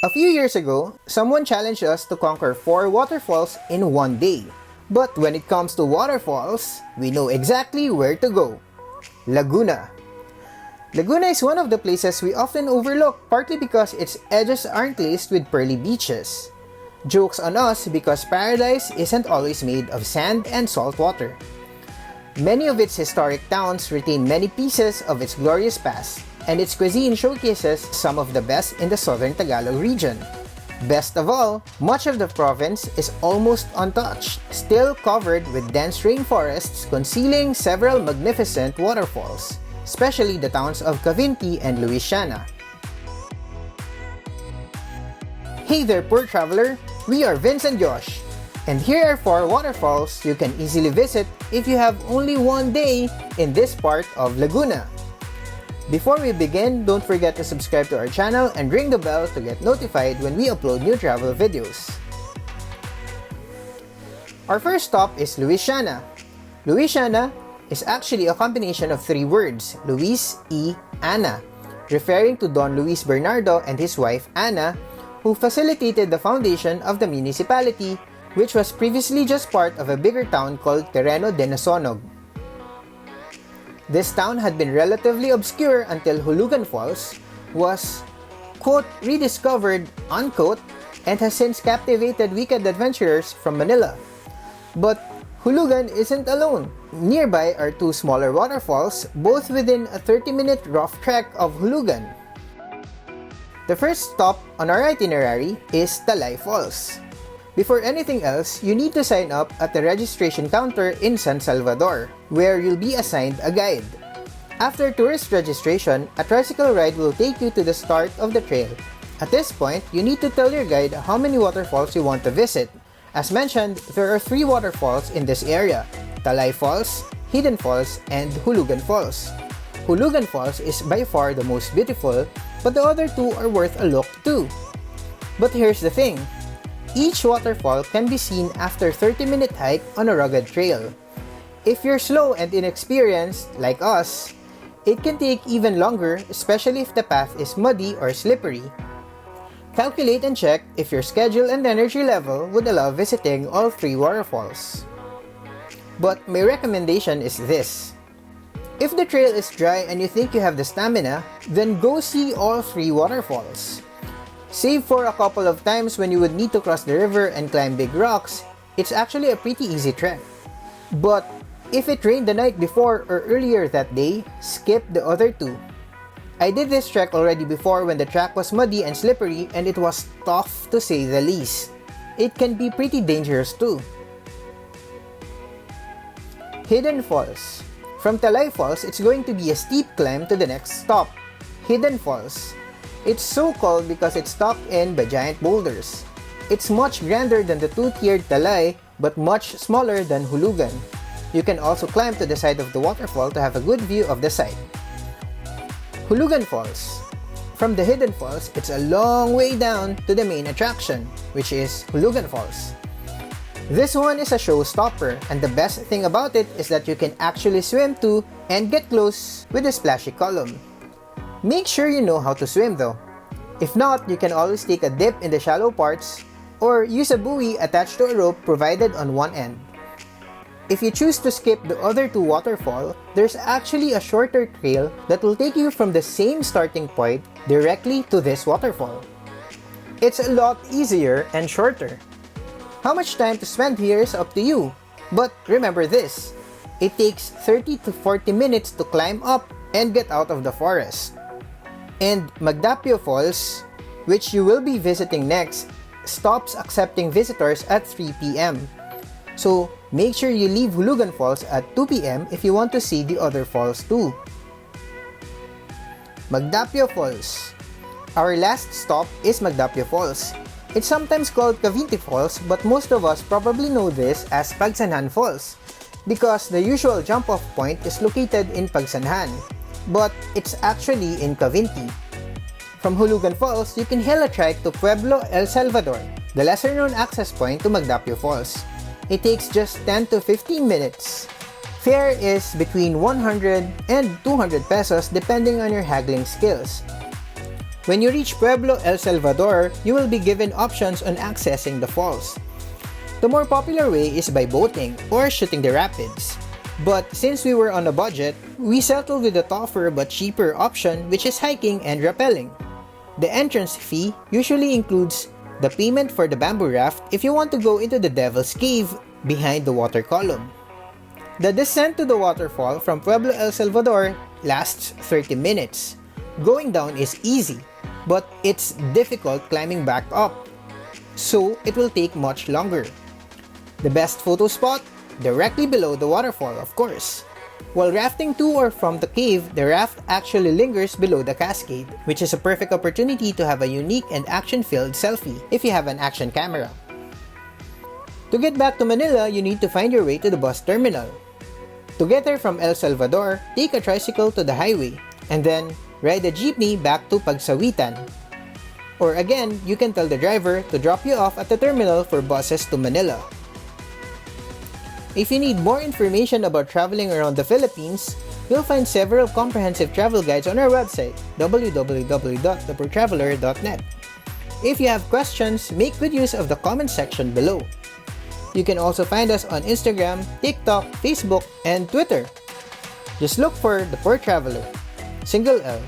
A few years ago, someone challenged us to conquer 4 waterfalls in one day. But when it comes to waterfalls, we know exactly where to go. Laguna. Laguna is one of the places we often overlook, partly because its edges aren't laced with pearly beaches. Jokes on us because paradise isn't always made of sand and salt water. Many of its historic towns retain many pieces of its glorious past, and its cuisine showcases some of the best in the southern Tagalog region. Best of all, much of the province is almost untouched, still covered with dense rainforests concealing several magnificent waterfalls, especially the towns of Cavinti and Luisiana. Hey there, poor traveler! We are Vince and Josh, and here are 4 waterfalls you can easily visit if you have only one day in this part of Laguna. Before we begin, don't forget to subscribe to our channel and ring the bell to get notified when we upload new travel videos. Our first stop is Luisiana. Luisiana is actually a combination of 3 words, Luis y Ana, referring to Don Luis Bernardo and his wife Ana, who facilitated the foundation of the municipality, which was previously just part of a bigger town called Terreno de Nasonog. This town had been relatively obscure until Hulugan Falls was, quote, rediscovered, unquote, and has since captivated weekend adventurers from Manila. But Hulugan isn't alone. Nearby are 2 smaller waterfalls, both within a 30-minute rough trek of Hulugan. The first stop on our itinerary is Talay Falls. Before anything else, you need to sign up at the registration counter in San Salvador, where you'll be assigned a guide. After tourist registration, a tricycle ride will take you to the start of the trail. At this point, you need to tell your guide how many waterfalls you want to visit. As mentioned, there are 3 waterfalls in this area: Talay Falls, Hidden Falls, and Hulugan Falls. Hulugan Falls is by far the most beautiful, but the other 2 are worth a look too. But here's the thing. Each waterfall can be seen after a 30-minute hike on a rugged trail. If you're slow and inexperienced, like us, it can take even longer, especially if the path is muddy or slippery. Calculate and check if your schedule and energy level would allow visiting all 3 waterfalls. But my recommendation is this. If the trail is dry and you think you have the stamina, then go see all 3 waterfalls. Save for a couple of times when you would need to cross the river and climb big rocks, it's actually a pretty easy trek. But if it rained the night before or earlier that day, skip the other 2. I did this trek already before when the track was muddy and slippery, and it was tough to say the least. It can be pretty dangerous too. Hidden Falls. From Talay Falls, it's going to be a steep climb to the next stop, Hidden Falls. It's so called because it's tucked in by giant boulders. It's much grander than the 2-tiered Talay, but much smaller than Hulugan. You can also climb to the side of the waterfall to have a good view of the site. Hulugan Falls. From the Hidden Falls, it's a long way down to the main attraction, which is Hulugan Falls. This one is a showstopper, and the best thing about it is that you can actually swim to and get close with the splashy column. Make sure you know how to swim though. If not, you can always take a dip in the shallow parts or use a buoy attached to a rope provided on one end. If you choose to skip the other 2 waterfalls, there's actually a shorter trail that will take you from the same starting point directly to this waterfall. It's a lot easier and shorter. How much time to spend here is up to you, but remember this, it takes 30 to 40 minutes to climb up and get out of the forest. And Magdapio Falls, which you will be visiting next, stops accepting visitors at 3 p.m. So make sure you leave Hulugan Falls at 2 p.m. if you want to see the other falls too. Magdapio Falls. Our last stop is Magdapio Falls. It's sometimes called Cavinti Falls, but most of us probably know this as Pagsanhan Falls because the usual jump-off point is located in Pagsanhan, but it's actually in Cavinti. From Hulugan Falls, you can hail a trike to Pueblo El Salvador, the lesser-known access point to Magdapio Falls. It takes just 10 to 15 minutes. Fare is between 100 and 200 pesos depending on your haggling skills. When you reach Pueblo, El Salvador, you will be given options on accessing the falls. The more popular way is by boating or shooting the rapids. But since we were on a budget, we settled with the tougher but cheaper option, which is hiking and rappelling. The entrance fee usually includes the payment for the bamboo raft if you want to go into the Devil's Cave behind the water column. The descent to the waterfall from Pueblo, El Salvador lasts 30 minutes. Going down is easy, but it's difficult climbing back up, so it will take much longer. The best photo spot? Directly below the waterfall, of course. While rafting to or from the cave, the raft actually lingers below the cascade, which is a perfect opportunity to have a unique and action-filled selfie if you have an action camera. To get back to Manila, you need to find your way to the bus terminal. To get there from El Salvador, take a tricycle to the highway, and then ride a jeepney back to Pagsawitan. Or again, you can tell the driver to drop you off at the terminal for buses to Manila. If you need more information about traveling around the Philippines, you'll find several comprehensive travel guides on our website, www.thepoortraveler.net. If you have questions, make good use of the comment section below. You can also find us on Instagram, TikTok, Facebook, and Twitter. Just look for The Poor Traveler, single L.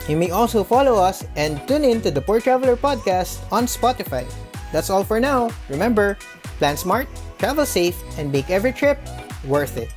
You may also follow us and tune in to the Poor Traveler podcast on Spotify. That's all for now. Remember, plan smart, travel safe, and make every trip worth it.